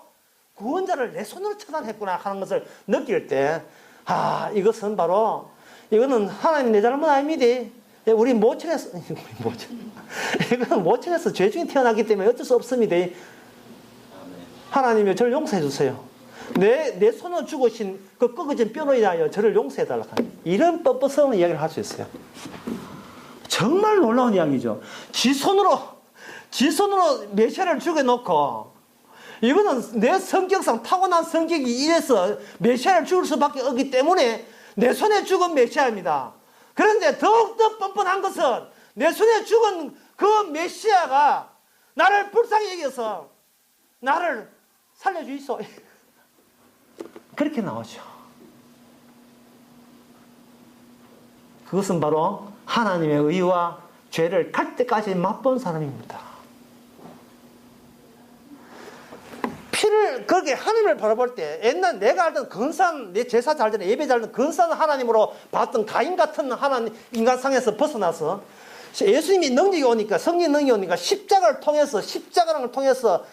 S1: 구원자를 내 손으로 처단했구나 하는 것을 느낄 때, 이거는 하나님 내 잘못 아닙니다. 우리 모천에서 이거는 모천에서 죄 중에 태어났기 때문에 어쩔 수 없습니다. 하나님이 저를 용서해 주세요. 내 손으로 죽으신 그 꺾어진 뼈로 인하여 저를 용서해 달라고 하는, 이런 뻣뻣한 이야기를 할 수 있어요. 정말 놀라운 이야기죠. 지 손으로 메시아를 죽여놓고, 이거는 내 성격상 타고난 성격이 이래서 메시아를 죽일 수밖에 없기 때문에 내 손에 죽은 메시아입니다. 그런데 더욱더 뻔뻔한 것은 내 손에 죽은 그 메시아가 나를 불쌍히 여겨서 나를 살려주이소. 그렇게 나오죠. 그것은 바로 하나님의 의와 죄를 갈 때까지 맛본 사람입니다. 피를 그렇게 하나님을 바라볼 때, 옛날 내가 알던 근사한, 내 제사 잘 되는, 예배 잘 되는 근사한 하나님으로 봤던 가인 같은 하나님 인간상에서 벗어나서 예수님이 능력이 오니까, 성령 능력이 오니까 십자가를 통해서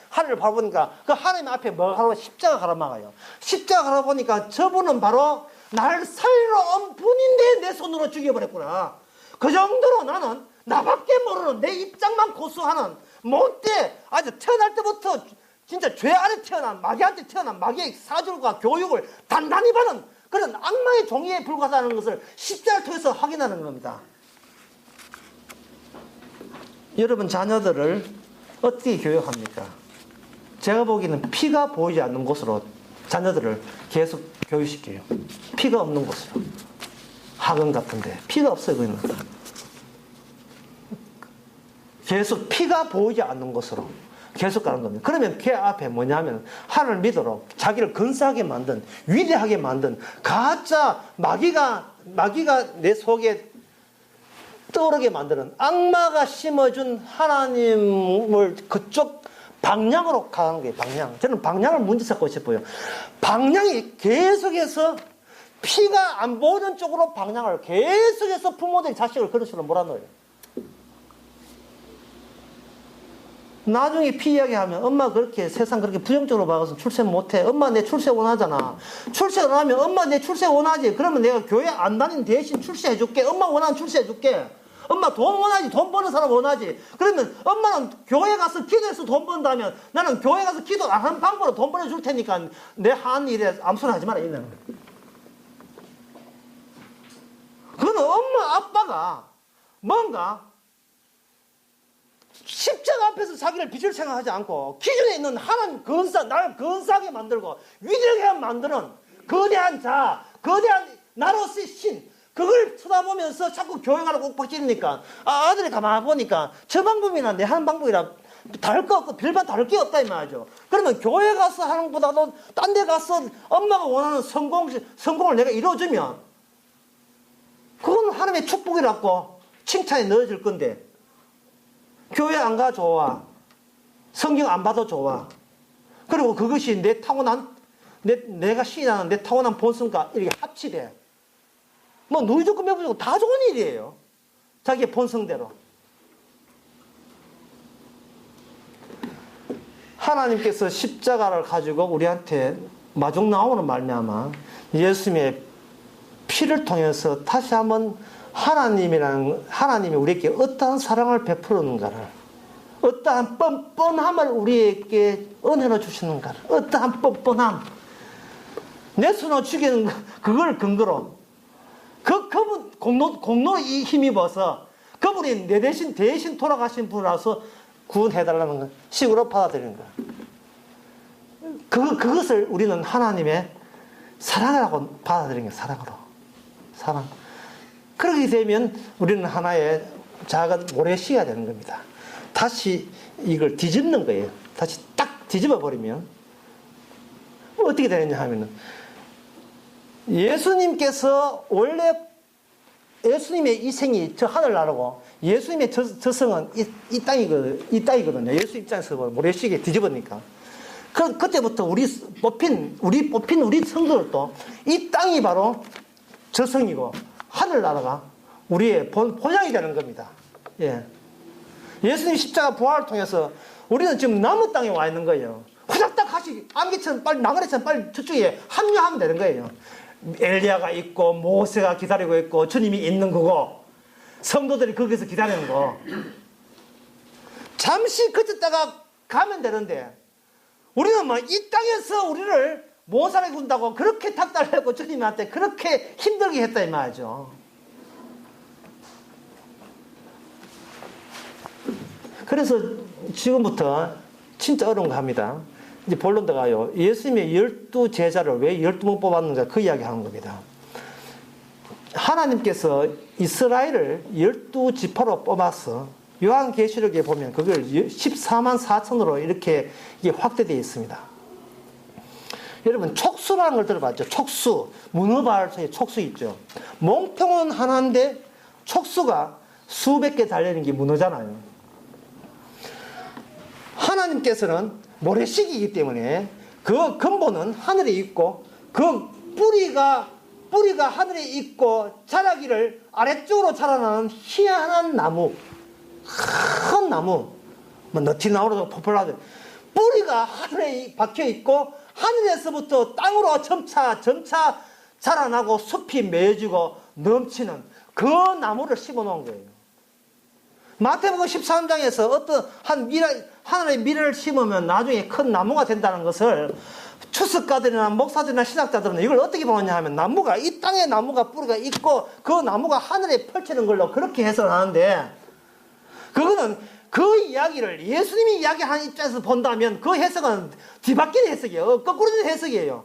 S1: 하나님을 바라보니까 그 하나님 앞에 뭐가 가라? 십자가 가라막아요. 십자가 가라보니까 저분은 바로 나를 살리러 온 분인데 내 손으로 죽여버렸구나. 그 정도로 나는 나밖에 모르는 내 입장만 고수하는 못돼, 아주 태어날 때부터 진짜 죄 아래 태어난, 마귀한테 태어난 마귀의 사줄과 교육을 단단히 받은 그런 악마의 종이에 불과하다는 것을 십자가를 통해서 확인하는 겁니다. 여러분 자녀들을 어떻게 교육합니까? 제가 보기에는 피가 보이지 않는 곳으로 자녀들을 계속 교육시켜요. 피가 없는 곳으로. 학원 같은데 피가 없어요. 거기는. 계속 피가 보이지 않는 곳으로 계속 가는 겁니다. 그러면 걔 앞에 뭐냐면 하나님을 믿도록 자기를 근사하게 만든, 위대하게 만든 가짜 마귀가 내 속에 떠오르게 만드는 악마가 심어준 하나님을 그쪽 방향으로 가는 거예요. 방향. 저는 방향을 문제 삼고 싶어요. 방향이 계속해서 피가 안 보이는 쪽으로 방향을 계속해서 부모들이 자식을 그런 식으로 몰아넣어요. 나중에 피 이야기하면 엄마 그렇게 세상 그렇게 부정적으로 봐서 출세 못해. 엄마 내 출세 원하잖아. 출세 원하면 엄마 내 출세 원하지. 그러면 내가 교회 안 다니는 대신 출세해줄게. 엄마 원하는 출세해줄게. 엄마 돈 원하지. 돈 버는 사람 원하지. 그러면 엄마는 교회 가서 기도해서 돈 번다면 나는 교회 가서 기도 안 하는 방법으로 돈 벌어줄 테니까 내 한 일에 아무 소리 하지 마라. 이러는 거야. 그거는 엄마 아빠가 뭔가 십자가 앞에서 자기를 빛을 생각하지 않고 기존에 있는 하나님 나를 근사하게 만들고 위대하게 만드는 거대한 거대한 나로서의 신, 그걸 쳐다보면서 자꾸 교회 가라고 옥박지르니까 아들이 가만히 보니까 저 방법이나 내 하는 방법이라 다를 거 없고 별반 다를 게 없다 이 말이죠. 그러면 교회 가서 하는 것보다도 딴 데 가서 엄마가 원하는 성공을 내가 이루어주면 그건 하나님의 축복이라고 칭찬에 넣어줄 건데, 교회 안 가 좋아. 성경 안 봐도 좋아. 그리고 그것이 내 타고난, 내가 신앙하는 내 타고난 본성과 이렇게 합치돼. 뭐 누이 좋고 매부 좋고 다 좋은 일이에요. 자기의 본성대로. 하나님께서 십자가를 가지고 우리한테 마중 나오는 말미암아 예수님의 피를 통해서 다시 한번 하나님이 우리에게 어떠한 사랑을 베푸는가를, 어떠한 뻔뻔함을 우리에게 은혜로 주시는가를, 어떠한 뻔뻔함, 내 손으로 죽이는 그걸 근거로 그분 공로에 힘입어서 그분이 내 대신 돌아가신 분이라서 구원해달라는 것 식으로 받아들이는 거야. 그것을 우리는 하나님의 사랑이라고 받아들이는 거야. 사랑으로. 사랑. 그렇게 되면 우리는 하나의 작은 모래시가 되는 겁니다. 다시 이걸 뒤집는 거예요. 다시 딱 뒤집어 버리면 어떻게 되느냐 하면은, 예수님께서 원래 예수님의 이 생이 저 하늘나라고, 예수님의 저 성은 이 땅이거든요. 예수 입장에서 모래시계 뒤집으니까. 그때부터 우리 뽑힌 우리 성도들도 이 땅이 바로 저 성이고, 하늘나라가 우리의 본향이 되는 겁니다. 예. 예수님 십자가 부활을 통해서 우리는 지금 남은 땅에 와 있는 거예요. 후닥닥 하시, 안개처럼 빨리, 나그네처럼 빨리 저쪽에 합류하면 되는 거예요. 엘리야가 있고, 모세가 기다리고 있고, 주님이 있는 거고, 성도들이 거기서 기다리는 거. 잠시 그쳤다가 가면 되는데, 우리는 뭐 이 땅에서 우리를 모살해 군다고 그렇게 닥달하고 주님한테 그렇게 힘들게 했다 이 말이죠. 그래서 지금부터 진짜 어려운 거 합니다. 이제 본론 들어가요. 예수님의 12제자를 왜 12명 뽑았는가 그 이야기 하는 겁니다. 하나님께서 이스라엘을 12지파로 뽑아서 요한계시록에 보면 그걸 14만 4천으로 이렇게 확대되어 있습니다. 여러분, 촉수라는 걸 들어봤죠? 촉수. 문어발성에 촉수 있죠? 몸통은 하나인데 촉수가 수백 개 달려있는 게 문어잖아요. 하나님께서는 모래시계이기 때문에 그 근본은 하늘에 있고, 그 뿌리가 하늘에 있고, 자라기를 아래쪽으로 자라나는 희한한 나무, 큰 나무, 뭐 너티나무로도 포플라도, 뿌리가 하늘에 박혀 있고 하늘에서부터 땅으로 점차 자라나고 숲이 맺어지고 넘치는 그 나무를 심어 놓은 거예요. 마태복음 13장에서 어떤 하늘의 미래를 심으면 나중에 큰 나무가 된다는 것을 추석가들이나 목사들이나 신학자들은 이걸 어떻게 보느냐 하면, 나무가, 이 땅에 나무가 뿌리가 있고 그 나무가 하늘에 펼치는 걸로 그렇게 해석을 하는데, 그거는 그 이야기를 예수님이 이야기하는 입장에서 본다면 그 해석은 뒤바뀐 해석이에요. 거꾸로 된 해석이에요.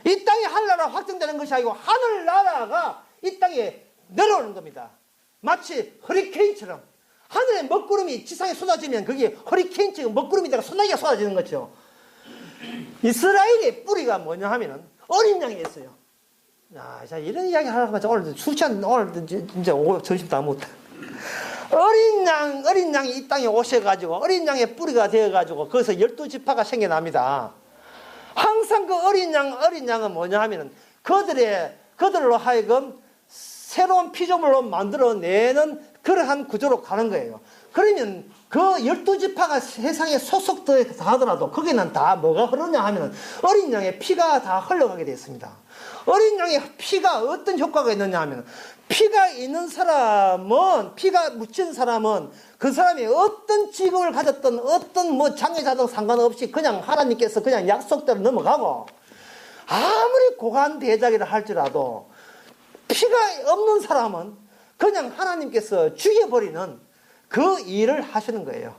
S1: 이 땅에 하늘나라가 확정되는 것이 아니고 하늘나라가 이 땅에 내려오는 겁니다. 마치 허리케인처럼 하늘에 먹구름이 지상에 쏟아지면 그게 허리케인처럼 먹구름이다가 소나기가 쏟아지는 거죠. 이스라엘의 뿌리가 뭐냐 하면은 어린 양이었어요. 자, 이런 이야기 하려고 하면 오늘 수치한, 오늘 진짜 점심 다 못해. 어린 양이 이 땅에 오셔가지고 어린 양의 뿌리가 되어가지고 거기서 12지파가 생겨납니다. 항상 그 어린 양은 뭐냐 하면은 그들로 하여금 새로운 피조물로 만들어내는 그러한 구조로 가는 거예요. 그러면 그 12지파가 세상에 소속되어 하더라도 거기는 다 뭐가 흐르냐 하면은 어린 양의 피가 다 흘러가게 되어 있습니다. 어린 양의 피가 어떤 효과가 있느냐 하면, 피가 있는 사람은, 피가 묻힌 사람은 그 사람이 어떤 직업을 가졌던 어떤 뭐 장애자든 상관없이 그냥 하나님께서 그냥 약속대로 넘어가고, 아무리 고관 대작이라 할지라도 피가 없는 사람은 그냥 하나님께서 죽여버리는 그 일을 하시는 거예요.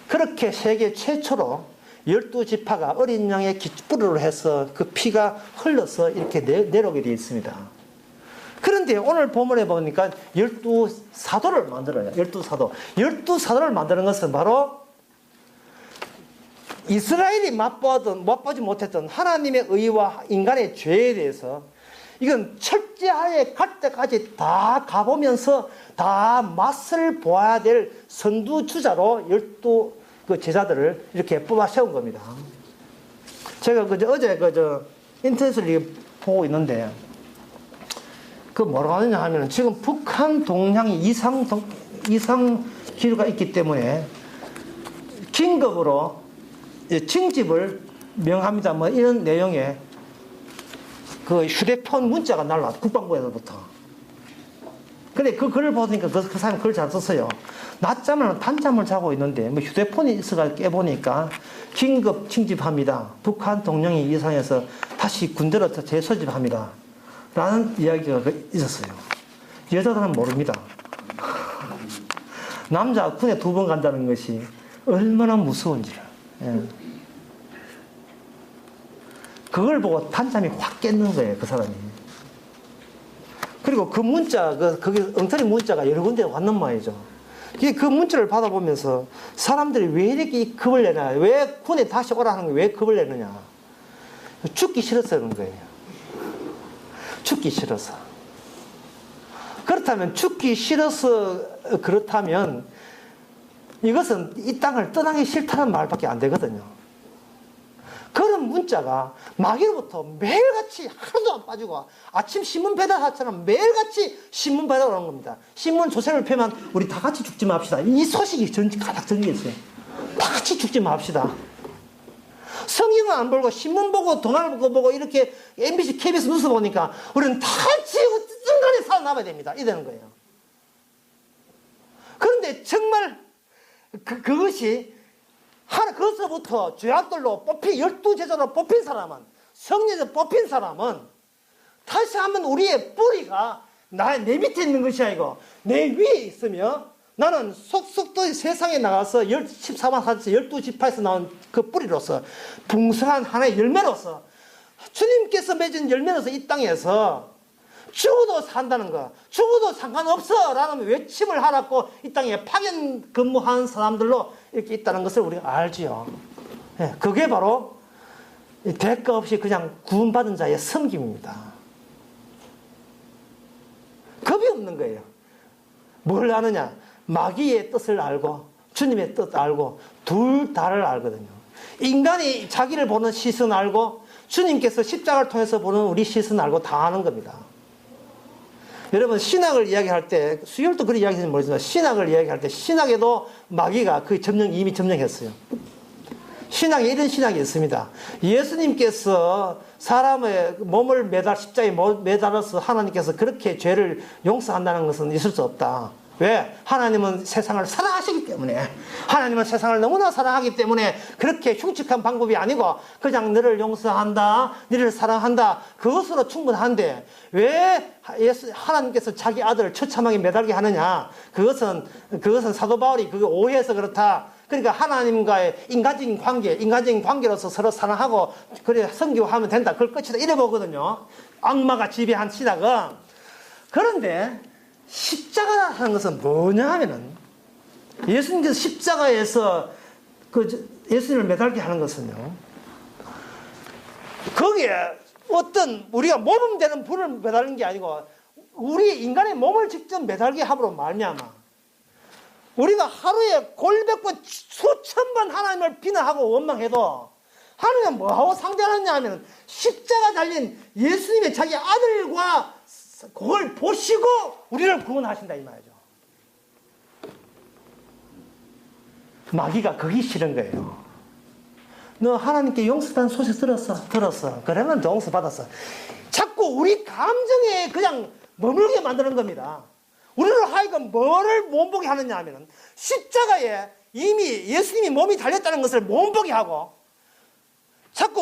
S1: 그렇게 세계 최초로 12지파가 어린 양의 뿌리로 해서 그 피가 흘러서 이렇게 내려오게 되어 있습니다. 그런데 오늘 본문에 보니까 12사도를 만들어요. 12사도를 만드는 것은 바로 이스라엘이 맛보지 못했던 하나님의 의와 인간의 죄에 대해서, 이건 철저하게 갈 때까지 다 가보면서 다 맛을 보아야 될 선두주자로 12 그 제자들을 이렇게 뽑아 세운 겁니다. 제가 어제 인터넷을 보고 있는데, 그 뭐라고 하느냐 하면, 지금 북한 동향이 이상 기류가 있기 때문에 긴급으로 징집을 명합니다. 뭐 이런 내용의 그 휴대폰 문자가 날라왔 국방부에서부터. 근데 그 글을 보니까 그 사람이 글 잘 썼어요. 낮잠을 단잠을 자고 있는데 뭐 휴대폰이 있어가 깨보니까 긴급 징집합니다. 북한 동령이 이상해서 다시 군대로 재소집합니다. 라는 이야기가 있었어요. 여자들은 모릅니다. 남자 군에 2번 간다는 것이 얼마나 무서운지를. 예. 그걸 보고 단잠이 확 깼는 거예요, 그 사람이. 그리고 그 문자, 거기 엉터리 문자가 여러 군데 왔는 모양이죠. 그 문자를 받아보면서 사람들이 왜 이렇게 겁을 내냐, 왜 군에 다시 오라는 게 왜 겁을 내느냐. 죽기 싫어서 그런 거예요. 죽기 싫어서. 그렇다면 죽기 싫어서 그렇다면 이것은 이 땅을 떠나기 싫다는 말밖에 안 되거든요. 그런 문자가 마귀로부터 매일같이 하루도 안 빠지고 아침 신문 배달하처럼 매일같이 신문 배달 오는 겁니다. 신문 조세를 펴면 우리 다 같이 죽지 맙시다. 이 소식이 가닥 적혀 있어요. 다 같이 죽지 맙시다. 성경은 안 보고 신문 보고 동아를 보고 이렇게 MBC, KBS 뉴스 보니까 우리는 다 같이 어쨌든 살아남아야 됩니다. 이러는 거예요. 그런데 정말 그것이 그것으로부터 죄악들로 12제자로 뽑힌 사람은, 성령에서 뽑힌 사람은 다시 한번 우리의 뿌리가 내 밑에 있는 것이 아니고 내 위에 있으며, 나는 속속도 세상에 나가서 14만 4천 12지파에서 나온 그 뿌리로서 풍성한 하나의 열매로서 주님께서 맺은 열매로서 이 땅에서 죽어도 산다는 거, 죽어도 상관없어 라는 외침을 하라고 이 땅에 파견 근무하는 사람들로 이렇게 있다는 것을 우리가 알지요. 예, 그게 바로 대가 없이 그냥 구원받은 자의 섬김입니다. 겁이 없는 거예요. 뭘 아느냐? 마귀의 뜻을 알고 주님의 뜻 알고 둘 다를 알거든요. 인간이 자기를 보는 시선 알고 주님께서 십자가를 통해서 보는 우리 시선 알고 다 아는 겁니다. 여러분, 신학을 이야기할 때, 수열도 그런 이야기했는지 모르지만, 신학을 이야기할 때, 신학에도 마귀가 그 이미 점령했어요. 신학에 이런 신학이 있습니다. 예수님께서 사람의 몸을 십자가에 매달아서 하나님께서 그렇게 죄를 용서한다는 것은 있을 수 없다. 왜? 하나님은 세상을 사랑하시기 때문에, 하나님은 세상을 너무나 사랑하기 때문에 그렇게 흉측한 방법이 아니고 그냥 너를 용서한다, 너를 사랑한다, 그것으로 충분한데 왜 하나님께서 자기 아들을 처참하게 매달게 하느냐? 그것은 사도 바울이 그거 오해해서 그렇다. 그러니까 하나님과의 인간적인 관계로서 서로 사랑하고 그래 선교하면 된다. 그걸 끝이다. 이래 보거든요. 악마가 지배한 신학은. 그런데 십자가 하는 것은 뭐냐 하면은, 예수님께서 십자가에서 예수님을 매달게 하는 것은요, 거기에 어떤 우리가 모범되는 분을 매달는 게 아니고 우리 인간의 몸을 직접 매달게 함으로 말미암아 우리가 하루에 골백번 수천 번 하나님을 비난하고 원망해도 하나님은 뭐하고 상대하느냐 하면 십자가 달린 예수님의 자기 아들과 그걸 보시고 우리를 구원하신다 이 말이죠. 마귀가 그게 싫은 거예요. 너 하나님께 용서받은 소식 들었어. 그러면 용서받았어. 자꾸 우리 감정에 그냥 머물게 만드는 겁니다. 우리를 하여금 뭐를 몸보게 하느냐 하면 십자가에 이미 예수님이 몸이 달렸다는 것을 몸보게 하고, 자꾸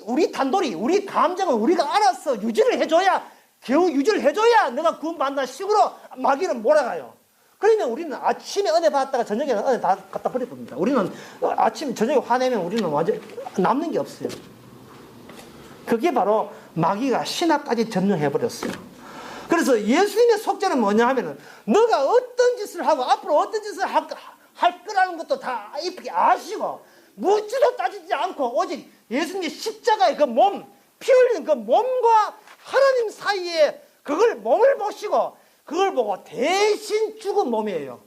S1: 우리 단돌이, 우리 감정은 우리가 알아서 유지를 해줘야, 겨우 유지를 해줘야 내가 구원받는다는 식으로 마귀는 몰아가요. 그러면 우리는 아침에 은혜 받았다가 저녁에는 은혜 다 갖다 버릴 겁니다. 우리는 아침, 저녁에 화내면 우리는 완전 남는 게 없어요. 그게 바로 마귀가 신학까지 점령해버렸어요. 그래서 예수님의 속죄는 뭐냐 하면은, 너가 어떤 짓을 하고 앞으로 어떤 짓을 할 거라는 것도 다 이쁘게 아시고, 묻지도 따지지 않고 오직 예수님의 십자가의 그 몸, 피 흘리는 그 몸과 하나님 사이에 그걸 몸을 보시고 그걸 보고 대신 죽은 몸이에요.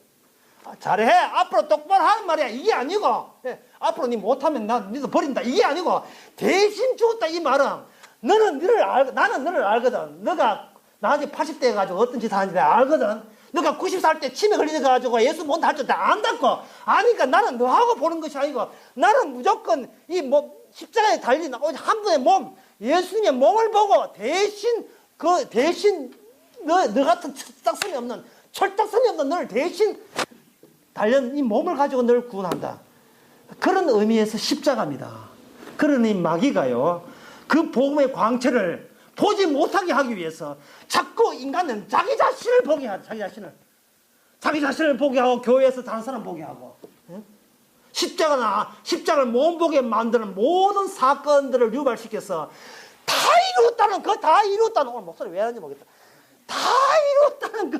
S1: 잘해, 앞으로 똑바로 하는 말이야, 이게 아니고, 앞으로 니 못하면 니도 버린다, 이게 아니고 대신 죽었다 이 말은, 나는 너를 알거든. 너가 나한테 80대 해가지고 어떤 짓 하는지 내가 알거든. 너가 90살 때 치매 걸려가지고 예수 본다 할 줄 다 안다고. 아니까 나는 너하고 보는 것이 아니고 나는 무조건 이 십자가에 달린 한 분의 몸, 예수님의 몸을 보고 대신 너 같은 철딱선이 없는 너를 대신 달린 이 몸을 가지고 너를 구원한다. 그런 의미에서 십자가입니다. 그러니 마귀가요, 그 복음의 광채를 보지 못하게 하기 위해서 자꾸 인간은 자기 자신을 보게 하죠. 자기 자신을 보게 하고 교회에서 다른 사람 보게 하고, 십자가를 못 보게 만드는 모든 사건들을 유발시켜서 다 이루었다는 오늘 목소리 왜 하는지 모르겠다. 다 이루었다는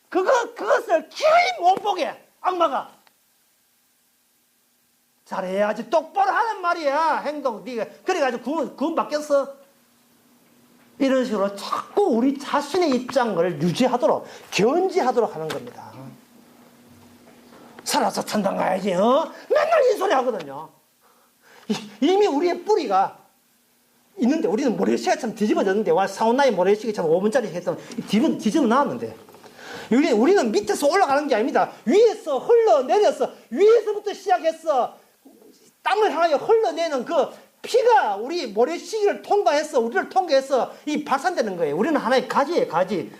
S1: 그것을 기어이 못 보게 악마가 잘해야지 똑바로 하는 말이야. 행동 네가 그래가지고 구원 받겠어? 이런 식으로 자꾸 우리 자신의 입장을 유지하도록 견지하도록 하는 겁니다. 살아서 천당 가야지. 맨날 이 소리 하거든요. 이미 우리의 뿌리가 있는데 우리는 모래시계처럼 뒤집어졌는데 사우나에 모래시계처럼 5분짜리 했던 뒤집어 나왔는데 우리는 밑에서 올라가는 게 아닙니다. 위에서 흘러내려서 위에서부터 시작해서 땅을 향하여 흘러내는 그 피가 우리 모래시계를 우리를 통과해서 이 발산되는 거예요. 우리는 하나의 가지예요, 가지.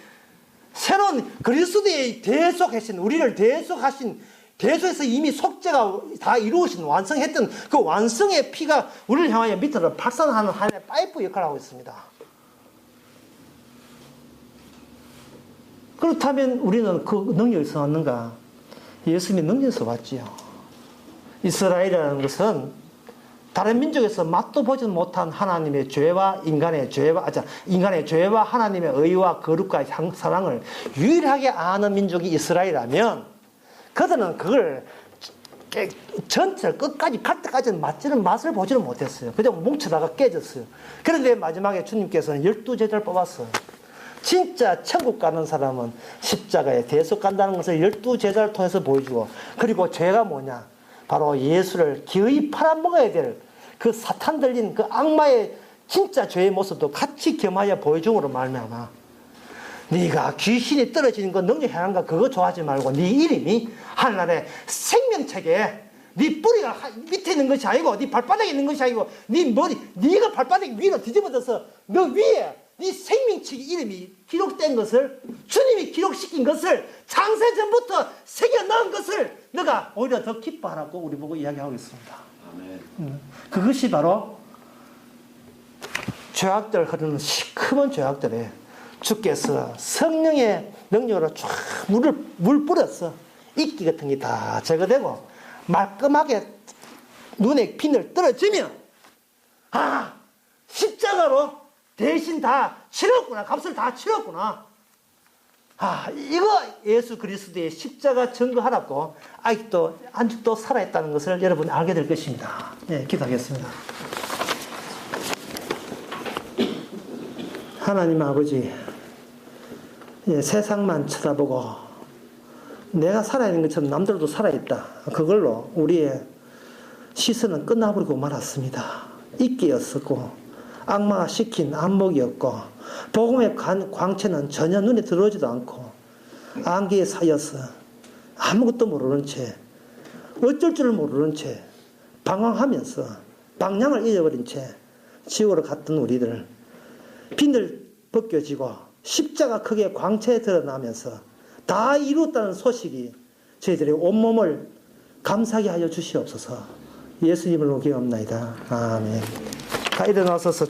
S1: 새로운 그리스도의 대속하신, 우리를 대속해서 이미 속죄가 다 이루어진, 완성했던 그 완성의 피가 우리를 향하여 밑으로 발산하는 하나의 파이프 역할을 하고 있습니다. 그렇다면 우리는 그 능력이 어디서 왔는가? 예수님의 능력에서 왔지요. 이스라엘이라는 것은 다른 민족에서 맛도 보지 못한 하나님의 죄와 인간의 죄와 하나님의 의와 거룩과 사랑을 유일하게 아는 민족이 이스라엘이라면 그들은 그걸 전체를 끝까지 갈 때까지는 맛을 보지는 못했어요. 그냥 뭉쳐다가 깨졌어요. 그런데 마지막에 주님께서는 12제자를 뽑았어요. 진짜 천국 가는 사람은 십자가에 대속 간다는 것을 12제자를 통해서 보여주고, 그리고 죄가 뭐냐? 바로 예수를 기어이 팔아먹어야 될 그 사탄 들린 그 악마의 진짜 죄의 모습도 같이 겸하여 보여줌으로 말미암아 네가 귀신이 떨어지는 거 능력 행한가 그거 좋아하지 말고 네 이름이 하늘나라의 생명책에 네 뿌리가 밑에 있는 것이 아니고 네 발바닥에 있는 것이 아니고 네가 발바닥 위로 뒤집어져서 너 위에 네 생명책 이름이 기록된 것을, 주님이 기록시킨 것을 창세전부터 새겨 넣은 것을 너가 오히려 더 기뻐하라고 우리 보고 이야기하고 있습니다. 그것이 바로 죄악들 흐르는 시커먼 죄악들에 주께서 성령의 능력으로 쫙 물 뿌렸어. 이끼 같은 게 다 제거되고 말끔하게 눈에 비늘 떨어지면 십자가로 대신 다 치렀구나. 값을 다 치렀구나. 이거 예수 그리스도의 십자가 증거하라고 아직도 살아있다는 것을 여러분이 알게 될 것입니다. 기도하겠습니다. 하나님 아버지, 세상만 쳐다보고 내가 살아있는 것처럼 남들도 살아있다. 그걸로 우리의 시선은 끝나버리고 말았습니다. 이끼였었고 악마가 시킨 안목이었고 복음의 광채는 전혀 눈에 들어오지도 않고 안개에 사여서 아무것도 모르는 채 어쩔 줄을 모르는 채 방황하면서 방향을 잃어버린 채 지옥으로 갔던 우리들, 비늘 벗겨지고 십자가 크게 광채에 드러나면서 다 이루었다는 소식이 저희들의 온몸을 감사하게 하여 주시옵소서. 예수님을 기억합나이다. 아멘. 다 일어나서서